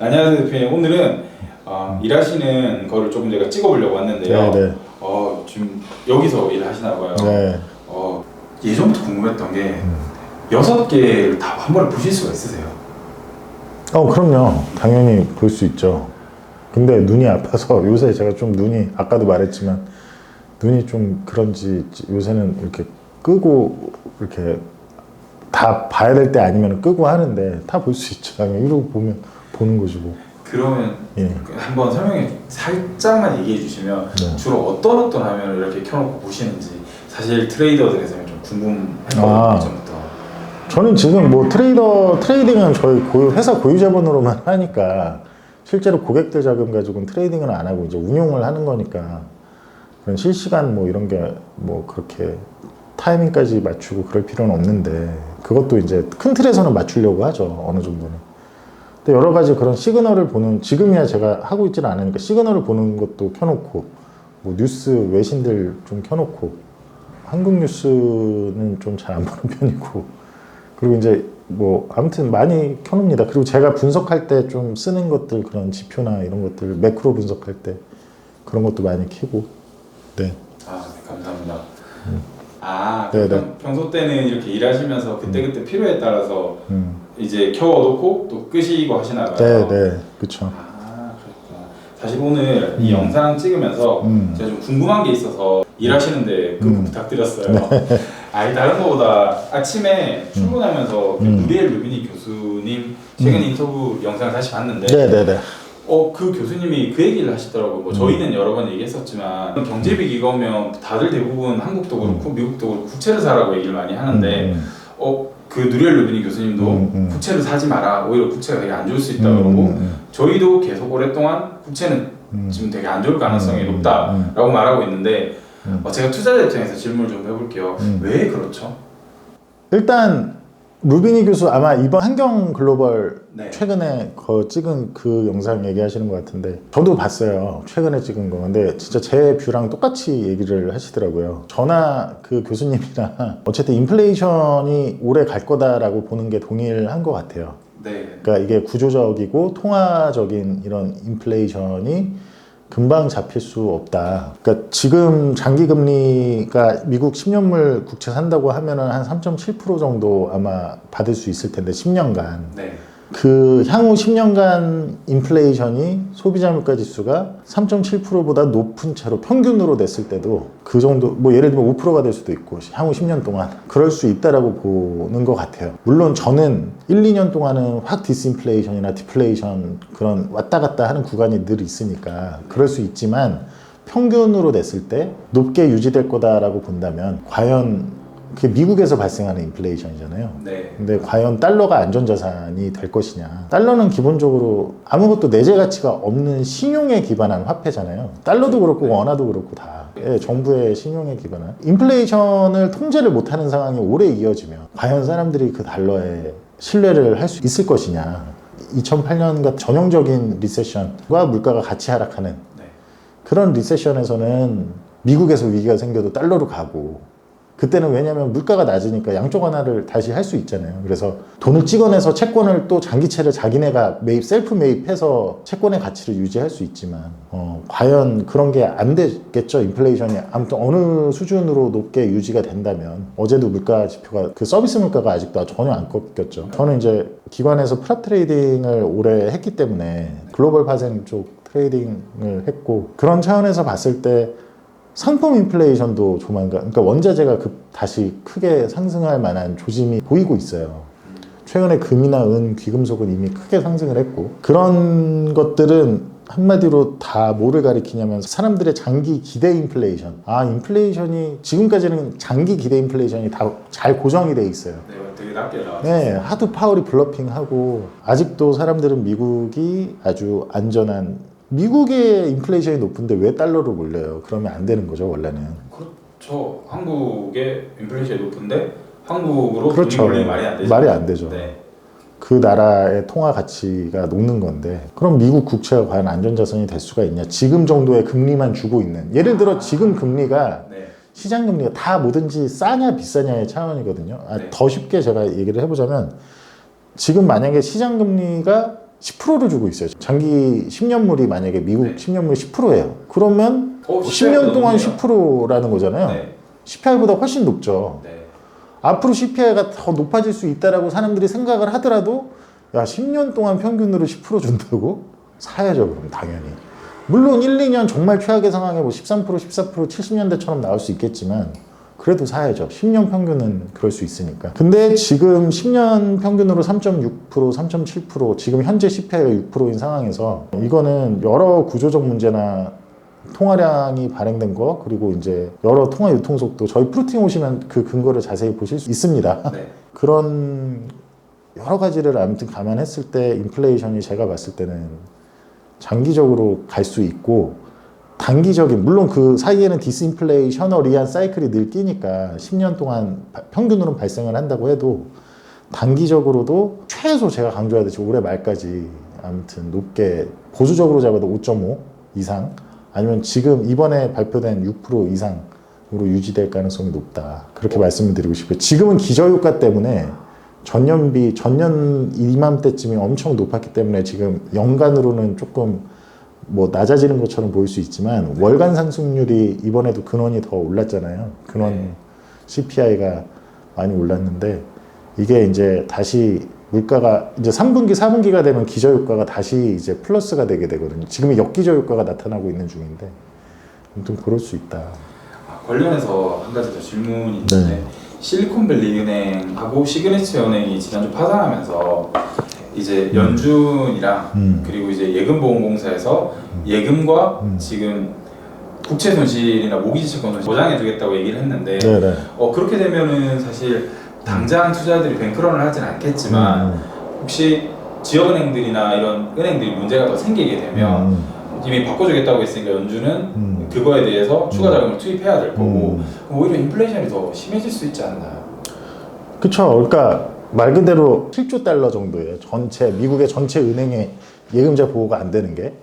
안녕하세요 대표님. 오늘은 일하시는 거를 조금 제가 찍어보려고 왔는데요. 네. 지금 여기서 일을 하시나 봐요. 네. 예전부터 궁금했던 게 6개를 다 한 번에 보실 수가 있으세요? 그럼요. 당연히 볼 수 있죠. 근데 눈이 아파서 요새 제가 좀 눈이 아까도 말했지만 눈이 좀 그런지 요새는 이렇게 끄고 이렇게 다 봐야 될 때 아니면 끄고 하는데 다 볼 수 있죠. 당연히 이러고 보는 거지 뭐. 그러면 예. 한번 살짝만 얘기해 주시면 네. 주로 어떤 화면을 이렇게 켜놓고 보시는지 사실 트레이더들에서는 좀 궁금했거든요. 예전부터. 저는 지금 뭐 트레이딩은 저희 회사 고유자본으로만 하니까 실제로 고객들 자금 가지고는 트레이딩은 안 하고 이제 운용을 하는 거니까 그런 실시간 뭐 이런 게 뭐 그렇게 타이밍까지 맞추고 그럴 필요는 없는데 그것도 이제 큰 틀에서는 맞추려고 하죠. 어느 정도는. 근데 여러 가지 그런 시그널을 보는, 지금이야 제가 하고 있지는 않으니까 시그널을 보는 것도 켜놓고 뭐 뉴스 외신들 좀 켜놓고 한국 뉴스는 좀 잘 안 보는 편이고 그리고 이제 뭐 아무튼 많이 켜놓습니다. 그리고 제가 분석할 때 좀 쓰는 것들 그런 지표나 이런 것들 매크로 분석할 때 그런 것도 많이 켜고. 네. 네, 감사합니다. 네네. 평소 때는 이렇게 일하시면서 그때그때 필요에 따라서 이제 켜놓고 또 끄시고 하시나 봐요. 네, 그렇죠. 그렇구나. 사실 오늘 이 영상 찍으면서 제가 좀 궁금한 게 있어서 일하시는데 꼭 부탁드렸어요. 다른 거보다 아침에 출근하면서 누리엘 루비니 교수님 최근 인터뷰 영상을 다시 봤는데 네네네. 그 교수님이 그 얘기를 하시더라고요. 뭐 저희는 여러 번 얘기했었지만 경제비기가 오면 다들 대부분 한국도 그렇고 미국도 그렇고 국채를 사라고 얘기를 많이 하는데 그 누리엘 루비니 교수님도 국채를 사지 마라. 오히려 국채가 되게 안 좋을 수 있다 그러고 저희도 계속 오랫동안 국채는 지금 되게 안 좋을 가능성이 높다라고 말하고 있는데 제가 투자자 입장에서 질문을 좀 해볼게요. 왜 그렇죠? 일단 루비니 교수 아마 이번 한경글로벌 네. 최근에 찍은 그 영상 얘기하시는 것 같은데 저도 봤어요. 최근에 찍은 거. 근데 진짜 제 뷰랑 똑같이 얘기를 하시더라고요. 저나 그 교수님이나 어쨌든 인플레이션이 오래 갈 거다라고 보는 게 동일한 것 같아요. 네. 그러니까 이게 구조적이고 통화적인 이런 인플레이션이 금방 잡힐 수 없다. 그러니까 지금 장기금리가 미국 10년물 국채 산다고 하면은 한 3.7% 정도 아마 받을 수 있을 텐데 10년간. 네. 그 향후 10년간 인플레이션이 소비자 물가 지수가 3.7%보다 높은 채로 평균으로 냈을 때도 그 정도, 뭐 예를 들면 5%가 될 수도 있고 향후 10년 동안 그럴 수 있다라고 보는 것 같아요. 물론 저는 1, 2년 동안은 확 디스인플레이션이나 디플레이션 그런 왔다 갔다 하는 구간이 늘 있으니까 그럴 수 있지만 평균으로 냈을 때 높게 유지될 거다라고 본다면 과연 그게 미국에서 발생하는 인플레이션이잖아요. 네. 근데 과연 달러가 안전자산이 될 것이냐. 달러는 기본적으로 아무것도 내재 가치가 없는 신용에 기반한 화폐잖아요. 달러도 그렇고 원화도 그렇고 다. 정부의 신용에 기반한. 인플레이션을 통제를 못하는 상황이 오래 이어지면 과연 사람들이 그 달러에 신뢰를 할 수 있을 것이냐. 2008년 같은 전형적인 리세션과 물가가 같이 하락하는 그런 리세션에서는 미국에서 위기가 생겨도 달러로 가고 그때는 왜냐면 물가가 낮으니까 양쪽 완화를 다시 할 수 있잖아요. 그래서 돈을 찍어내서 채권을 또 장기채를 자기네가 셀프 매입해서 채권의 가치를 유지할 수 있지만 과연 그런 게 안 되겠죠. 인플레이션이 아무튼 어느 수준으로 높게 유지가 된다면 어제도 물가 지표가 그 서비스 물가가 아직도 전혀 안 꺾였죠. 저는 이제 기관에서 프랍 트레이딩을 오래 했기 때문에 글로벌 파생 쪽 트레이딩을 했고 그런 차원에서 봤을 때 상품 인플레이션도 조만간, 그러니까 원자재가 다시 크게 상승할 만한 조짐이 보이고 있어요. 최근에 금이나 은, 귀금속은 이미 크게 상승을 했고 그런 것들은 한마디로 다 뭐를 가리키냐면 사람들의 장기 기대 인플레이션. 인플레이션이 지금까지는 장기 기대 인플레이션이 다 잘 고정이 돼 있어요. 네, 되게 낮게 나왔어요. 네, 하도 파월이 블러핑하고 아직도 사람들은 미국이 아주 안전한 미국의 인플레이션이 높은데 왜 달러로 몰려요? 그러면 안 되는 거죠, 원래는. 그렇죠. 한국의 인플레이션이 높은데 한국으로 그렇죠. 돈이 몰리면 말이 안 되죠. 말이 안 되죠. 네. 그 나라의 통화 가치가 녹는 건데 그럼 미국 국채가 과연 안전자산이 될 수가 있냐? 지금 정도의 금리만 주고 있는. 예를 들어 지금 금리가 시장 금리가 다 뭐든지 싸냐 비싸냐의 차원이거든요. 더 쉽게 제가 얘기를 해보자면 지금 만약에 시장 금리가 10%를 주고 있어요. 장기 10년물이 만약에 미국 네. 10년물이 10%예요. 그러면 10년 동안 높네요. 10%라는 거잖아요. 네. CPI보다 훨씬 높죠. 네. 앞으로 CPI가 더 높아질 수 있다라고 사람들이 생각을 하더라도 야 10년 동안 평균으로 10% 준다고? 사야죠 그럼 당연히. 물론 1, 2년 정말 최악의 상황에 뭐 13%, 14%, 70년대처럼 나올 수 있겠지만 그래도 사야죠. 10년 평균은 그럴 수 있으니까. 근데 지금 10년 평균으로 3.6%, 3.7% 지금 현재 CPI가 6%인 상황에서 이거는 여러 구조적 문제나 통화량이 발행된 거 그리고 이제 여러 통화 유통 속도 저희 프루팅 오시면 그 근거를 자세히 보실 수 있습니다. 네. 그런 여러 가지를 아무튼 감안했을 때 인플레이션이 제가 봤을 때는 장기적으로 갈 수 있고 단기적인 물론 그 사이에는 디스인플레이셔널이한 사이클이 늘 끼니까 10년 동안 평균으로는 발생을 한다고 해도 단기적으로도 최소 제가 강조하듯이 올해 말까지 아무튼 높게 보수적으로 잡아도 5.5 이상 아니면 지금 이번에 발표된 6% 이상으로 유지될 가능성이 높다 그렇게 말씀을 드리고 싶어요. 지금은 기저효과 때문에 전년 이맘때쯤이 엄청 높았기 때문에 지금 연간으로는 조금 뭐 낮아지는 것처럼 보일 수 있지만 월간 상승률이 이번에도 근원이 더 올랐잖아요. 근원 네. CPI가 많이 올랐는데 이게 이제 다시 물가가 이제 3분기, 4분기가 되면 기저효과가 다시 이제 플러스가 되게 되거든요. 지금 역기저효과가 나타나고 있는 중인데 아무튼 그럴 수 있다. 관련해서 한 가지 더 질문이 있는데 네. 실리콘밸리 은행하고 시그니처 은행이 지난주 파산하면서 이제 연준이랑 그리고 이제 예금보험공사에서 예금과 지금 국채 손실이나 모기지 채권 손실 보장해주겠다고 얘기를 했는데 네네. 그렇게 되면은 사실 당장 투자자들이 뱅크런을 하진 않겠지만 혹시 지역은행들이나 이런 은행들이 문제가 더 생기게 되면 이미 바꿔주겠다고 했으니까 연준은 그거에 대해서 추가 자금을 투입해야 될 거고 그럼 오히려 인플레이션이 더 심해질 수 있지 않나요? 그쵸. 그러니까 말 그대로 7조 달러 정도예요. 전체 미국의 전체 은행의 예금자 보호가 안 되는 게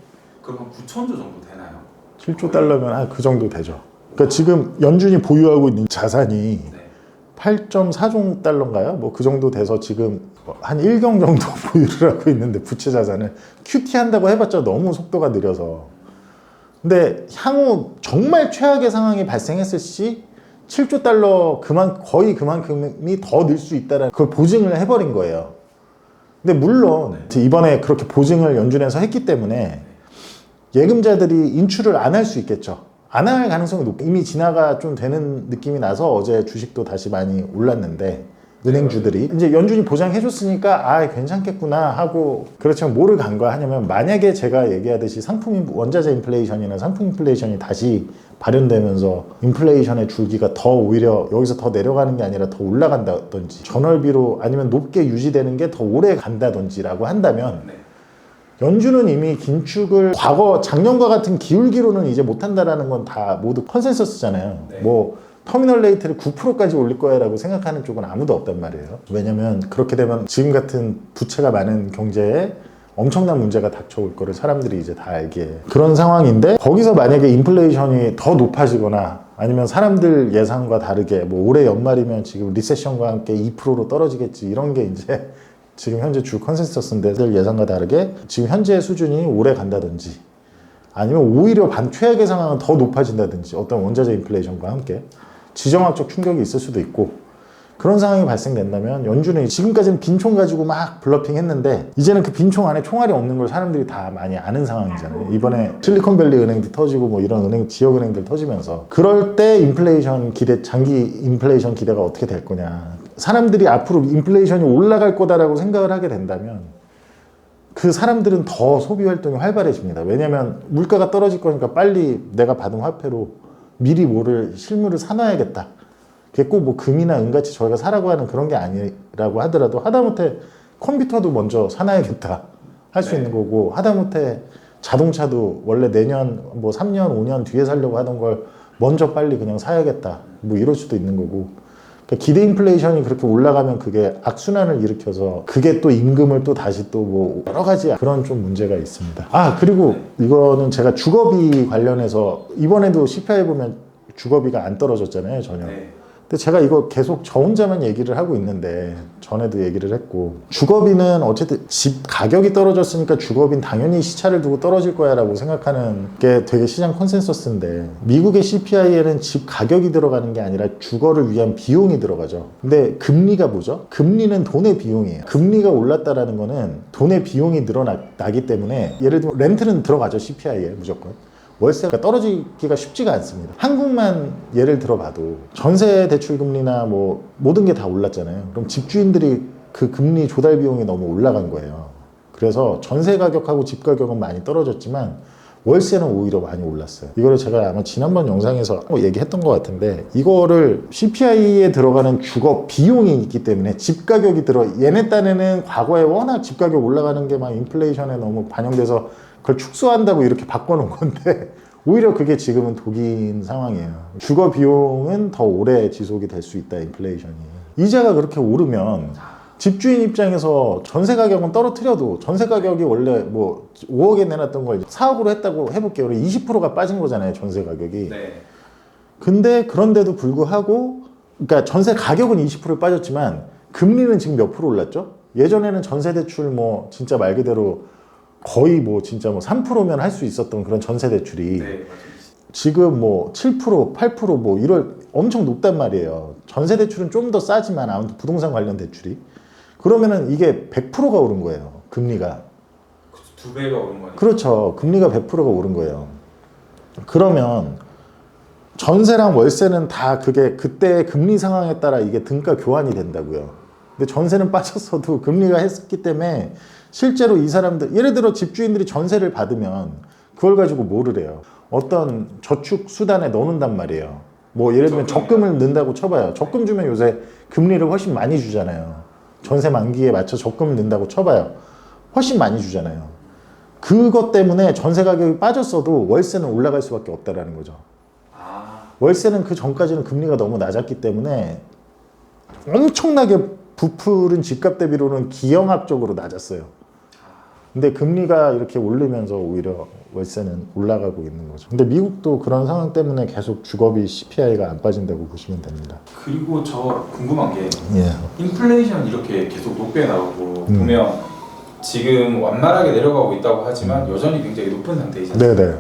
그럼 한 9천조 정도 되나요? 7조 달러면 한 그 정도 되죠. 그러니까 지금 연준이 보유하고 있는 자산이 네. 8.4조 달러인가요? 뭐 그 정도 돼서 지금 한 1경 정도 보유를 하고 있는데 부채 자산을 QT 한다고 해봤자 너무 속도가 느려서 근데 향후 정말 최악의 상황이 발생했을 시 7조 달러 거의 그만큼이 더 늘 수 있다는 그걸 보증을 해버린 거예요. 근데 물론 이번에 그렇게 보증을 연준에서 했기 때문에 예금자들이 인출을 안 할 수 있겠죠. 안 할 가능성이 높고 이미 진화가 좀 되는 느낌이 나서 어제 주식도 다시 많이 올랐는데 은행주들이 이제 연준이 보장해줬으니까 괜찮겠구나 하고 그렇지만 뭐를 간과하냐면 만약에 제가 얘기하듯이 원자재 인플레이션이나 상품 인플레이션이 다시 발현되면서 인플레이션의 줄기가 더 오히려 여기서 더 내려가는 게 아니라 더 올라간다든지 전월비로 아니면 높게 유지되는 게 더 오래 간다든지라고 한다면 네. 연준은 이미 긴축을 작년과 같은 기울기로는 이제 못한다라는 건 다 모두 컨센서스잖아요. 네. 뭐 터미널 레이트를 9%까지 올릴 거야라고 생각하는 쪽은 아무도 없단 말이에요. 왜냐면 그렇게 되면 지금 같은 부채가 많은 경제에 엄청난 문제가 닥쳐올 거를 사람들이 이제 다 알기에 그런 상황인데 거기서 만약에 인플레이션이 더 높아지거나 아니면 사람들 예상과 다르게 뭐 올해 연말이면 지금 리세션과 함께 2%로 떨어지겠지 이런 게 이제 지금 현재 주 컨센서스인데 들 예상과 다르게 지금 현재의 수준이 오래 간다든지 아니면 오히려 최악의 상황은 더 높아진다든지 어떤 원자재 인플레이션과 함께 지정학적 충격이 있을 수도 있고 그런 상황이 발생된다면 연준은 지금까지는 빈총 가지고 막 블러핑 했는데 이제는 그 빈총 안에 총알이 없는 걸 사람들이 다 많이 아는 상황이잖아요. 이번에 실리콘밸리 은행도 터지고 뭐 이런 지역은행들 터지면서 그럴 때 장기 인플레이션 기대가 어떻게 될 거냐. 사람들이 앞으로 인플레이션이 올라갈 거다라고 생각을 하게 된다면 그 사람들은 더 소비 활동이 활발해집니다. 왜냐하면 물가가 떨어질 거니까 빨리 내가 받은 화폐로 미리 실물을 사놔야겠다. 그게 꼭 뭐 금이나 은같이 저희가 사라고 하는 그런 게 아니라고 하더라도 하다못해 컴퓨터도 먼저 사놔야겠다 할 수 있는 거고 하다못해 자동차도 원래 내년 뭐 3년 5년 뒤에 사려고 하던 걸 먼저 빨리 그냥 사야겠다 뭐 이럴 수도 있는 거고 그러니까 기대 인플레이션이 그렇게 올라가면 그게 악순환을 일으켜서 그게 또 임금을 또 다시 또 뭐 여러 가지 그런 좀 문제가 있습니다. 그리고 이거는 제가 주거비 관련해서 이번에도 CPI 보면 주거비가 안 떨어졌잖아요 전혀. 네. 근데 제가 이거 계속 저 혼자만 얘기를 하고 있는데 전에도 얘기를 했고 주거비는 어쨌든 집 가격이 떨어졌으니까 주거비는 당연히 시차를 두고 떨어질 거야 라고 생각하는 게 되게 시장 컨센서스인데 미국의 CPI에는 집 가격이 들어가는 게 아니라 주거를 위한 비용이 들어가죠. 근데 금리가 뭐죠? 금리는 돈의 비용이에요. 금리가 올랐다라는 거는 돈의 비용이 늘어나기 때문에 예를 들면 렌트는 들어가죠. CPI에 무조건. 월세가 떨어지기가 쉽지가 않습니다. 한국만 예를 들어봐도 전세 대출 금리나 뭐 모든 게 다 올랐잖아요. 그럼 집주인들이 그 금리 조달 비용이 너무 올라간 거예요. 그래서 전세 가격하고 집 가격은 많이 떨어졌지만 월세는 오히려 많이 올랐어요. 이거를 제가 아마 지난번 영상에서 얘기했던 것 같은데 이거를 CPI에 들어가는 주거 비용이 있기 때문에 집 가격이 얘네 딴에는 과거에 워낙 집 가격 올라가는 게 막 인플레이션에 너무 반영돼서 그걸 축소한다고 이렇게 바꿔놓은 건데 오히려 그게 지금은 독인 상황이에요. 주거 비용은 더 오래 지속이 될 수 있다, 인플레이션이. 이자가 그렇게 오르면 집주인 입장에서 전세 가격은 떨어뜨려도 전세 가격이 원래 뭐 5억에 내놨던 걸 4억으로 했다고 해볼게요. 20%가 빠진 거잖아요, 전세 가격이. 네. 근데 그런데도 불구하고 그러니까 전세 가격은 20% 빠졌지만 금리는 지금 몇 프로 올랐죠? 예전에는 전세 대출 뭐 진짜 말 그대로 거의 뭐 진짜 뭐 3%면 할 수 있었던 그런 전세 대출이 네, 맞아요. 지금 뭐 7%, 8%뭐 이럴 엄청 높단 말이에요. 전세 대출은 좀 더 싸지만 아무튼 부동산 관련 대출이 그러면은 이게 100%가 오른 거예요. 금리가. 두 배가 오른 거니까. 그렇죠. 금리가 100%가 오른 거예요. 그러면 전세랑 월세는 다 그게 그때의 금리 상황에 따라 이게 등가 교환이 된다고요. 근데 전세는 빠졌어도 금리가 했기 때문에 실제로 이 사람들 예를 들어 집주인들이 전세를 받으면 그걸 가지고 뭐를 해요? 어떤 저축 수단에 넣는단 말이에요. 뭐 예를 들면 적금을 넣는다고 쳐봐요. 적금 주면 요새 금리를 훨씬 많이 주잖아요. 전세 만기에 맞춰 적금을 넣는다고 쳐봐요. 훨씬 많이 주잖아요. 그것 때문에 전세 가격이 빠졌어도 월세는 올라갈 수밖에 없다라는 거죠. 월세는 그 전까지는 금리가 너무 낮았기 때문에 엄청나게 부풀은 집값 대비로는 기형학적으로 낮았어요. 근데 금리가 이렇게 오르면서 오히려 월세는 올라가고 있는 거죠. 근데 미국도 그런 상황 때문에 계속 주거비 CPI가 안 빠진다고 보시면 됩니다. 그리고 저 궁금한 게 예. 인플레이션 이렇게 계속 높게 나오고 보면 지금 완만하게 내려가고 있다고 하지만 여전히 굉장히 높은 상태이지 않습니까? 네네.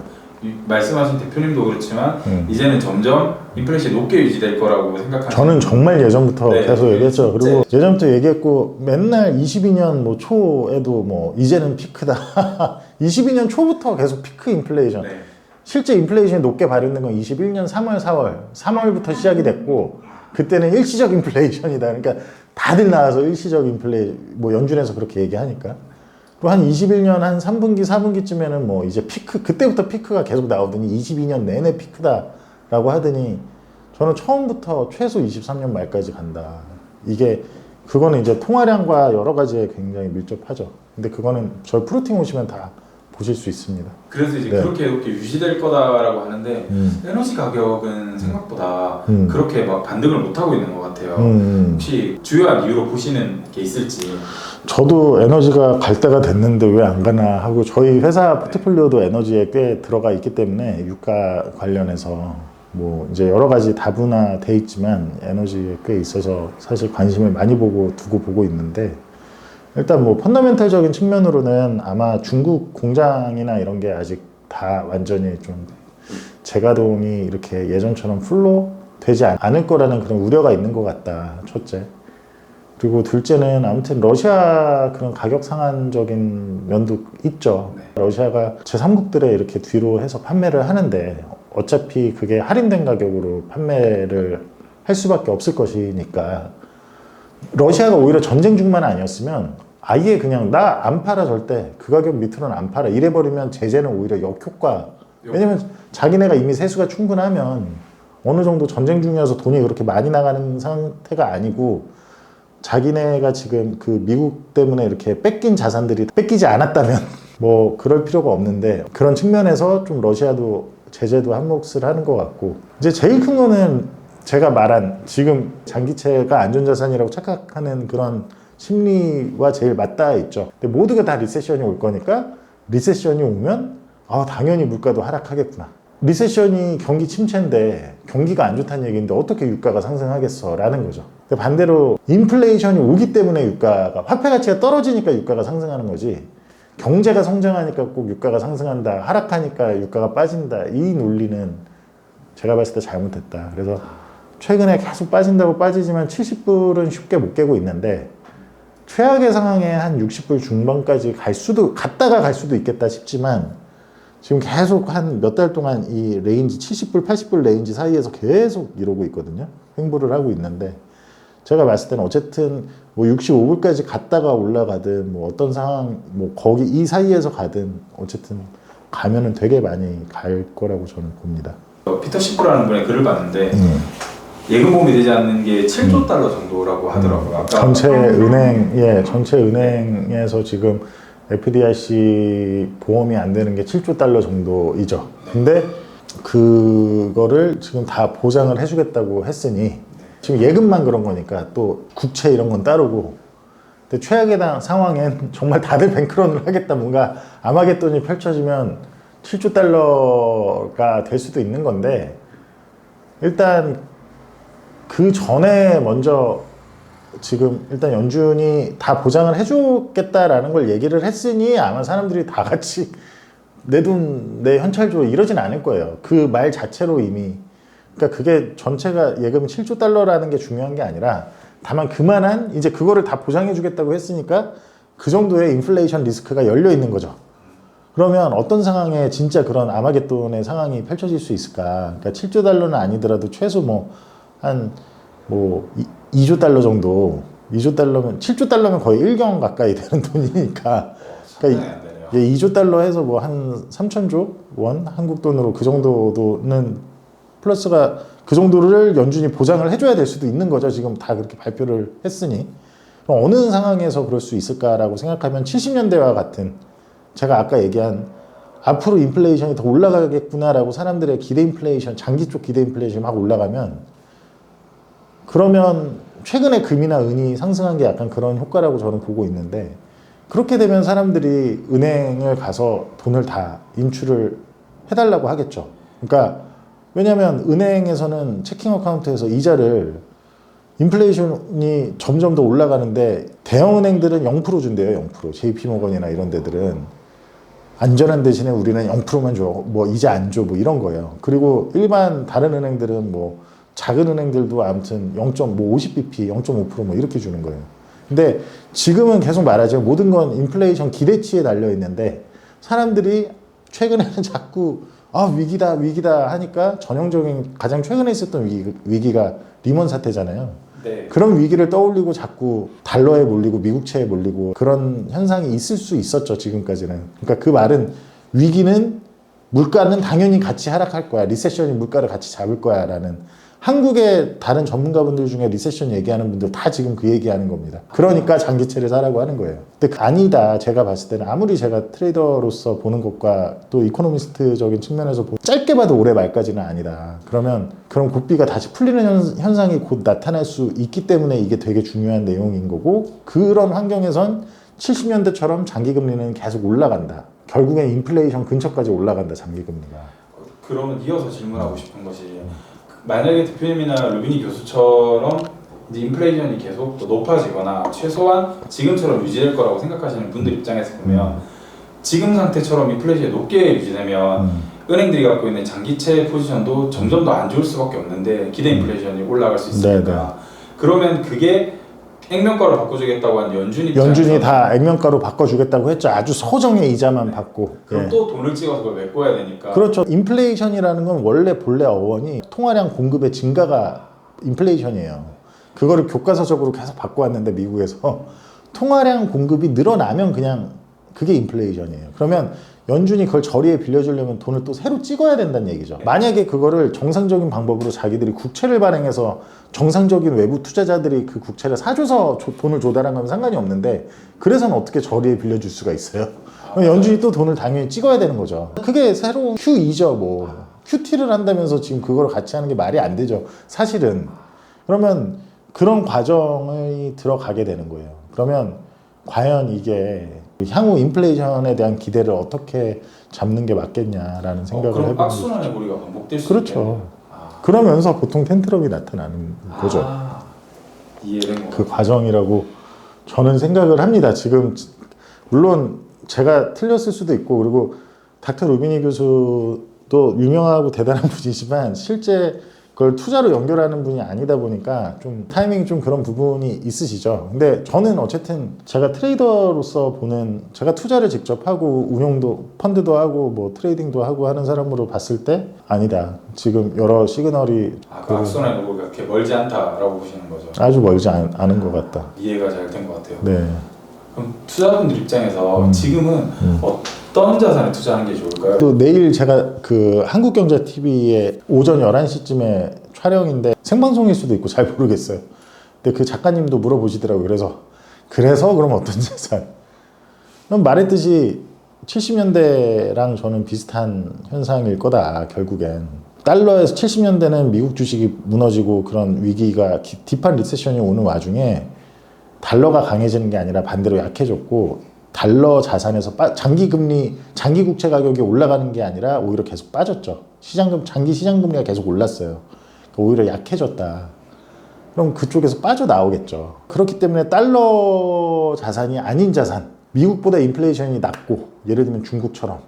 말씀하신 대표님도 그렇지만 이제는 점점 인플레이션이 높게 유지될 거라고 생각하시는 저는 정말 예전부터 네, 계속 얘기했죠. 그리고 진짜. 예전부터 얘기했고 맨날 22년 뭐 초에도 뭐 이제는 피크다. 22년 초부터 계속 피크 인플레이션. 네. 실제 인플레이션이 높게 발현된 건 21년 3월, 4월. 3월부터 시작이 됐고 그때는 일시적 인플레이션이다. 그러니까 다들 나와서 일시적 뭐 연준에서 그렇게 얘기하니까. 또 한 21년 한 3분기, 4분기쯤에는 뭐 이제 피크, 그때부터 피크가 계속 나오더니 22년 내내 피크다라고 하더니 저는 처음부터 최소 23년 말까지 간다. 이게, 그거는 이제 통화량과 여러 가지에 굉장히 밀접하죠. 근데 그거는 저희 프로팅 오시면 다 보실 수 있습니다. 그래서 이제 네. 그렇게 이렇게 유지될 거다라고 하는데 에너지 가격은 생각보다 그렇게 막 반등을 못 하고 있는 것 같아요. 혹시 주요한 이유로 보시는 게 있을지. 저도 에너지가 갈 때가 됐는데 왜 안 가나 하고 저희 회사 포트폴리오도 에너지에 꽤 들어가 있기 때문에 유가 관련해서 뭐 이제 여러 가지 다분화돼 있지만 에너지에 꽤 있어서 사실 관심을 많이 두고 보고 있는데 일단 뭐 펀더멘탈적인 측면으로는 아마 중국 공장이나 이런 게 아직 다 완전히 좀 재가동이 이렇게 예전처럼 풀로 되지 않을 거라는 그런 우려가 있는 것 같다. 첫째. 그리고 둘째는 아무튼 러시아 그런 가격 상한적인 면도 있죠. 네. 러시아가 제3국들에 이렇게 뒤로 해서 판매를 하는데 어차피 그게 할인된 가격으로 판매를 할 수밖에 없을 것이니까 러시아가 오히려 전쟁 중만 아니었으면 아예 그냥 나 안 팔아 절대 그 가격 밑으로는 안 팔아 이래버리면 제재는 오히려 역효과. 왜냐면 자기네가 이미 세수가 충분하면 어느 정도 전쟁 중이어서 돈이 그렇게 많이 나가는 상태가 아니고 자기네가 지금 그 미국 때문에 이렇게 뺏긴 자산들이 뺏기지 않았다면 뭐 그럴 필요가 없는데 그런 측면에서 좀 러시아도 제재도 한 몫을 하는 것 같고 이제 제일 큰 거는 제가 말한 지금 장기채가 안전자산이라고 착각하는 그런 심리와 제일 맞닿아 있죠. 근데 모두가 다 리세션이 올 거니까 리세션이 오면 당연히 물가도 하락하겠구나. 리세션이 경기 침체인데 경기가 안 좋다는 얘기인데 어떻게 유가가 상승하겠어 라는 거죠. 근데 반대로 인플레이션이 오기 때문에 유가가 화폐 가치가 떨어지니까 유가가 상승하는 거지, 경제가 성장하니까 꼭 유가가 상승한다, 하락하니까 유가가 빠진다, 이 논리는 제가 봤을 때 잘못했다. 그래서 최근에 계속 빠진다고 빠지지만 70불은 쉽게 못 깨고 있는데 최악의 상황에 한 60불 중반까지 갔다가 갈 수도 있겠다 싶지만 지금 계속 한 몇 달 동안 이 레인지 70불, 80불 레인지 사이에서 계속 이러고 있거든요. 횡보를 하고 있는데 제가 봤을 때는 어쨌든 뭐 65불까지 갔다가 올라가든 뭐 어떤 상황 뭐 거기 이 사이에서 가든 어쨌든 가면은 되게 많이 갈 거라고 저는 봅니다. 피터 시프라는 분의 글을 봤는데 예금보험이 되지 않는 게 7조 달러 정도라고 하더라고요. 아까 전체 은행에서 지금 FDIC 보험이 안 되는 게 7조 달러 정도이죠. 근데 그거를 지금 다 보장을 해주겠다고 했으니 지금 예금만 그런 거니까 또 국채 이런 건 따르고, 근데 최악의 상황엔 정말 다들 뱅크런을 하겠다, 뭔가 아마겟돈이 펼쳐지면 7조 달러가 될 수도 있는 건데, 일단 그 전에 먼저 지금 일단 연준이 다 보장을 해주겠다라는 걸 얘기를 했으니 아마 사람들이 다 같이 내 돈, 내 현찰 줘 이러진 않을 거예요. 그 말 자체로 이미, 그러니까 그게 전체가 예금 7조 달러라는 게 중요한 게 아니라 다만 그만한 이제 그거를 다 보장해 주겠다고 했으니까 그 정도의 인플레이션 리스크가 열려 있는 거죠. 그러면 어떤 상황에 진짜 그런 아마겟돈의 상황이 펼쳐질 수 있을까? 그러니까 7조 달러는 아니더라도 최소 한 2조 달러 정도, 2조 달러면 7조 달러면 거의 1경 가까이 되는 돈이니까, 그러니까 2조 달러 해서 뭐 한 3천조 원 한국 돈으로 그 정도는 플러스가, 그 정도를 연준이 보장을 해줘야 될 수도 있는 거죠. 지금 다 그렇게 발표를 했으니. 그럼 어느 상황에서 그럴 수 있을까라고 생각하면 70년대와 같은, 제가 아까 얘기한 앞으로 인플레이션이 더 올라가겠구나라고 사람들의 기대 인플레이션, 장기 쪽 기대 인플레이션이 막 올라가면, 그러면 최근에 금이나 은이 상승한 게 약간 그런 효과라고 저는 보고 있는데, 그렇게 되면 사람들이 은행을 가서 돈을 다 인출을 해달라고 하겠죠. 그러니까 왜냐하면 은행에서는 체킹 어카운트에서 이자를, 인플레이션이 점점 더 올라가는데 대형 은행들은 0% 준대요. 0%. JP모건이나 이런 데들은 안전한 대신에 우리는 0%만 줘. 뭐 이자 안 줘. 뭐 이런 거예요. 그리고 일반 다른 은행들은 뭐 작은 은행들도 아무튼 0.50bp, 0.5% 뭐 이렇게 주는 거예요. 근데 지금은 계속 말하죠. 모든 건 인플레이션 기대치에 달려 있는데 사람들이 최근에는 자꾸 위기다 하니까 전형적인 가장 최근에 있었던 위기가 리먼 사태잖아요. 네. 그런 위기를 떠올리고 자꾸 달러에 몰리고 미국채에 몰리고 그런 현상이 있을 수 있었죠. 지금까지는. 그러니까 그 말은 위기는 물가는 당연히 같이 하락할 거야. 리세션이 물가를 같이 잡을 거야 라는, 한국의 다른 전문가분들 중에 리세션 얘기하는 분들 다 지금 그 얘기하는 겁니다. 그러니까 장기채를 사라고 하는 거예요. 근데 아니다. 제가 봤을 때는 아무리 제가 트레이더로서 보는 것과 또 이코노미스트적인 측면에서 짧게 봐도 올해 말까지는 아니다. 그러면 그런 고비가 다시 풀리는 현상이 곧 나타날 수 있기 때문에 이게 되게 중요한 내용인 거고, 그런 환경에선 70년대처럼 장기금리는 계속 올라간다. 결국엔 인플레이션 근처까지 올라간다. 장기금리가. 그러면 이어서 질문하고 싶은 것이, 만약에 대표님이나 루비니 교수처럼 이제 인플레이션이 계속 또 높아지거나 최소한 지금처럼 유지될 거라고 생각하시는 분들 입장에서 보면 지금 상태처럼 인플레이션이 높게 유지되면 은행들이 갖고 있는 장기채 포지션도 점점 더 안 좋을 수밖에 없는데 기대 인플레이션이 올라갈 수 있으니까. 그러면 그게 액면가로 바꿔주겠다고 한 연준이 다 액면가로 바꿔주겠다고 했죠. 아주 소정의 이자만 받고. 그럼 또 돈을 찍어서 그걸 메꿔야 되니까. 그렇죠. 인플레이션이라는 건 원래 본래 어원이 통화량 공급의 증가가 인플레이션이에요. 그거를 교과서적으로 계속 바꿔왔는데 미국에서 통화량 공급이 늘어나면 그냥 그게 인플레이션이에요. 그러면 연준이 그걸 저리에 빌려주려면 돈을 또 새로 찍어야 된다는 얘기죠. 만약에 그거를 정상적인 방법으로 자기들이 국채를 발행해서 정상적인 외부 투자자들이 그 국채를 사줘서 돈을 조달한 거면 상관이 없는데, 그래서는 어떻게 저리에 빌려줄 수가 있어요? 연준이 또 돈을 당연히 찍어야 되는 거죠. 그게 새로운 QE죠. 뭐 QT를 한다면서 지금 그걸 같이 하는 게 말이 안 되죠. 사실은. 그러면 그런 과정이 들어가게 되는 거예요. 그러면 과연 이게 향후 인플레이션에 대한 기대를 어떻게 잡는 게 맞겠냐라는 생각을 그럼 해보는 악순환의 고리가 반복될 수 그렇죠. 있겠네요. 그러면서 보통 텐트럽이 나타나는 거죠. 이해된 거. 그 과정이라고 저는 생각을 합니다. 지금 물론 제가 틀렸을 수도 있고 그리고 닥터 루비니 교수도 유명하고 대단한 분이지만 실제 그걸 투자로 연결하는 분이 아니다 보니까 좀 타이밍이 좀 그런 부분이 있으시죠. 근데 저는 어쨌든 제가 트레이더로서 보는 제가 투자를 직접 하고 운용도 펀드도 하고 뭐 트레이딩도 하고 하는 사람으로 봤을 때 아니다. 지금 여러 시그널이 그 악순환의 고리가 그렇게 멀지 않다라고 보시는 거죠. 아주 멀지 않은 것 같다. 이해가 잘 된 것 같아요. 네. 그럼 투자분들 입장에서 지금은 어떤 자산에 투자하는 게 좋을까요? 또 내일 제가 그 한국경제TV에 오전 11시쯤에 촬영인데 생방송일 수도 있고 잘 모르겠어요. 근데 그 작가님도 물어보시더라고요. 그래서 그럼 어떤 자산? 그럼 말했듯이 70년대랑 저는 비슷한 현상일 거다 결국엔. 달러에서 70년대는 미국 주식이 무너지고 그런 위기가 딥한 리세션이 오는 와중에 달러가 강해지는 게 아니라 반대로 약해졌고 달러 자산에서 장기 국채 가격이 올라가는 게 아니라 오히려 계속 빠졌죠. 장기 시장 금리가 계속 올랐어요. 그러니까 오히려 약해졌다. 그럼 그쪽에서 빠져나오겠죠. 그렇기 때문에 달러 자산이 아닌 자산, 미국보다 인플레이션이 낮고 예를 들면 중국처럼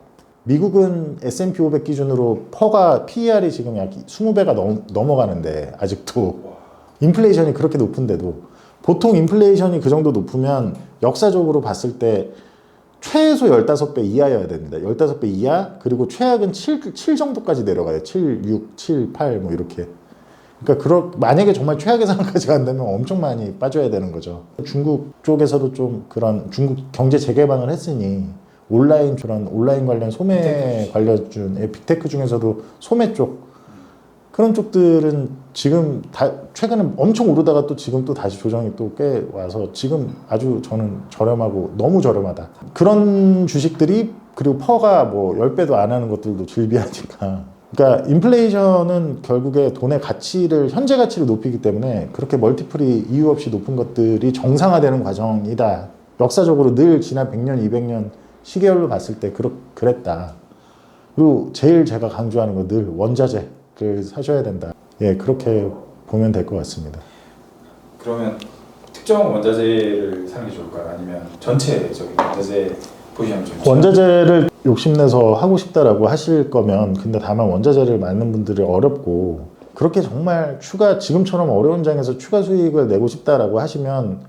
미국은 S&P 500 기준으로 퍼가 PER이 지금 약 20배가 넘어가는데 아직도 인플레이션이 그렇게 높은데도 보통 인플레이션이 그 정도 높으면 역사적으로 봤을 때 최소 15배 이하여야 됩니다. 15배 이하 그리고 최악은 7 정도까지 내려가요. 7, 6, 7, 8 뭐 이렇게. 그러니까 만약에 정말 최악의 상황까지 간다면 엄청 많이 빠져야 되는 거죠. 중국 쪽에서도 좀 그런 중국 경제 재개방을 했으니 온라인 관련 소매 관련준 빅테크 중에서도 소매 쪽 그런 쪽들은 지금 최근에 엄청 오르다가 또 지금 또 다시 조정이 또 꽤 와서 지금 아주 저는 저렴하고 너무 저렴하다. 그런 주식들이 그리고 퍼가 뭐 10배도 안 하는 것들도 즐비하니까. 그러니까 인플레이션은 결국에 돈의 가치를 현재 가치를 높이기 때문에 그렇게 멀티플이 이유 없이 높은 것들이 정상화되는 과정이다. 역사적으로 늘 지난 100년, 200년 시계열로 봤을 때 그랬다. 그리고 제일 제가 강조하는 거 늘 원자재를 사셔야 된다. 예, 그렇게 보면 될 것 같습니다. 그러면 특정 원자재를 사는 게 좋을까요? 아니면 전체적인 원자재 보시면 좋을까요? 원자재를 욕심내서 하고 싶다라고 하실 거면 근데 다만 원자재를 많은 분들이 어렵고 그렇게 정말 지금처럼 어려운 장에서 추가 수익을 내고 싶다라고 하시면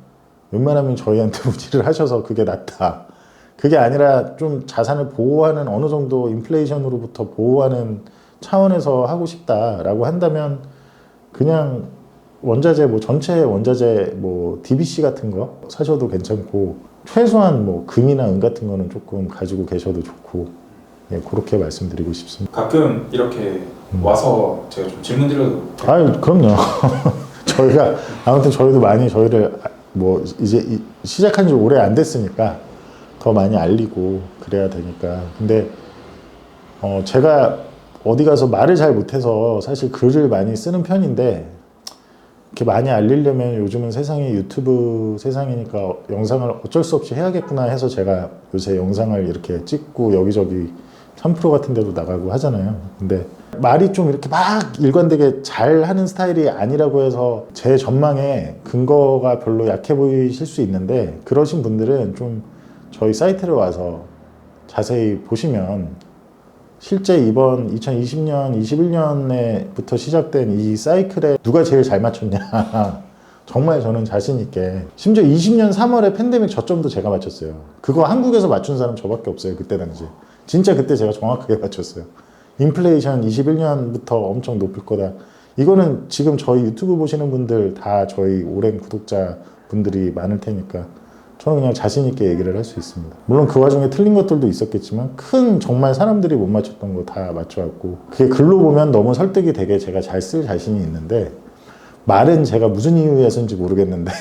웬만하면 저희한테 문의를 하셔서 그게 낫다. 그게 아니라 좀 자산을 보호하는 어느 정도 인플레이션으로부터 보호하는 차원에서 하고 싶다라고 한다면 그냥 원자재 뭐 전체 원자재 뭐 DBC 같은 거 사셔도 괜찮고 최소한 뭐 금이나 은 같은 거는 조금 가지고 계셔도 좋고 예, 그렇게 말씀드리고 싶습니다. 가끔 이렇게 와서 제가 좀 질문 드려도 아유 그럼요. 저희도 많이 저희를 뭐 이제 시작한 지 오래 안 됐으니까 더 많이 알리고 그래야 되니까. 근데 제가 어디 가서 말을 잘 못해서 사실 글을 많이 쓰는 편인데 이렇게 많이 알리려면 요즘은 세상이 유튜브 세상이니까 영상을 어쩔 수 없이 해야겠구나 해서 제가 요새 영상을 이렇게 찍고 여기저기 3프로 같은 데도 나가고 하잖아요. 근데 말이 좀 이렇게 막 일관되게 잘 하는 스타일이 아니라고 해서 제 전망에 근거가 별로 약해 보이실 수 있는데 그러신 분들은 좀 저희 사이트를 와서 자세히 보시면 실제 이번 2020년, 21년에부터 시작된 이 사이클에 누가 제일 잘 맞췄냐 정말 저는 자신 있게 심지어 20년 3월에 팬데믹 저점도 제가 맞췄어요. 그거 한국에서 맞춘 사람 저밖에 없어요. 그때 당시 진짜 그때 제가 정확하게 맞췄어요. 인플레이션 21년부터 엄청 높을 거다. 이거는 지금 저희 유튜브 보시는 분들 다 저희 오랜 구독자 분들이 많을 테니까 저는 그냥 자신 있게 얘기를 할 수 있습니다. 물론 그 와중에 틀린 것들도 있었겠지만 정말 사람들이 못 맞췄던 거 다 맞춰왔고 그게 글로 보면 너무 설득이 되게 제가 잘 쓸 자신이 있는데 말은 제가 무슨 이유에서인지 모르겠는데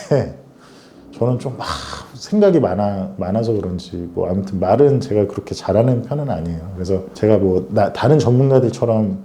저는 좀 막 생각이 많아서 그런지 뭐 아무튼 말은 제가 그렇게 잘하는 편은 아니에요. 그래서 제가 뭐 다른 전문가들처럼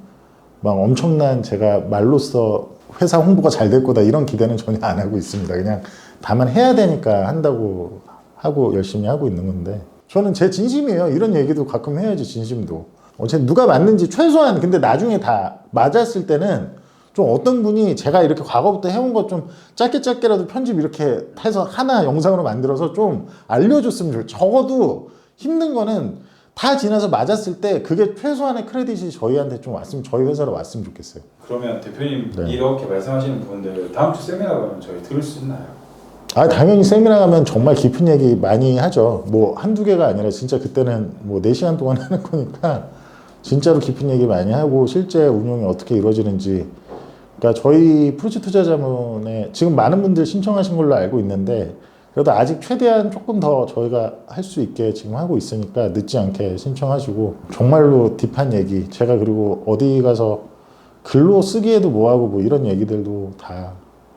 막 엄청난 제가 말로써 회사 홍보가 잘 될 거다 이런 기대는 전혀 안 하고 있습니다. 그냥 다만 해야 되니까 한다고 하고 열심히 하고 있는 건데 저는 제 진심이에요. 이런 얘기도 가끔 해야지 진심도. 어쨌든 누가 맞는지 최소한 근데 나중에 다 맞았을 때는 좀 어떤 분이 제가 이렇게 과거부터 해온 것 좀 짧게라도 편집 이렇게 해서 하나 영상으로 만들어서 좀 알려줬으면 좋겠어요. 적어도 힘든 거는 다 지나서 맞았을 때 그게 최소한의 크레딧이 저희한테 좀 왔으면 저희 회사로 왔으면 좋겠어요. 그러면 대표님 네. 이렇게 말씀하시는 부분들 다음 주 세미나 가면 저희 들을 수 있나요? 아 당연히 세미나 가면 정말 깊은 얘기 많이 하죠. 뭐 한두 개가 아니라 진짜 그때는 뭐 4시간 동안 하는 거니까 진짜로 깊은 얘기 많이 하고 실제 운용이 어떻게 이루어지는지 그러니까 저희 프로젝트 투자자문에 지금 많은 분들 신청하신 걸로 알고 있는데 그래도 아직 최대한 조금 더 저희가 할 수 있게 지금 하고 있으니까 늦지 않게 신청하시고 정말로 딥한 얘기 제가 그리고 어디 가서 글로 쓰기에도 뭐하고 뭐 이런 얘기들도 다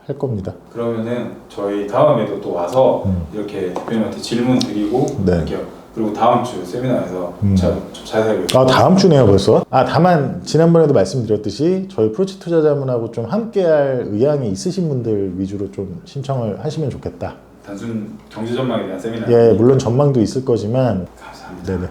할 겁니다. 그러면은 저희 다음에도 또 와서 이렇게 대표님한테 질문 드리고 네. 이렇게 그리고 다음 주 세미나에서 좀 자세하게 아 다음 주네요 벌써? 아 다만 지난번에도 말씀드렸듯이 저희 프로젝트 투자자문하고 좀 함께할 의향이 있으신 분들 위주로 좀 신청을 하시면 좋겠다. 단순 경제 전망에 대한 세미나 예 물론 전망도 있을 거지만 감사합니다. 네네.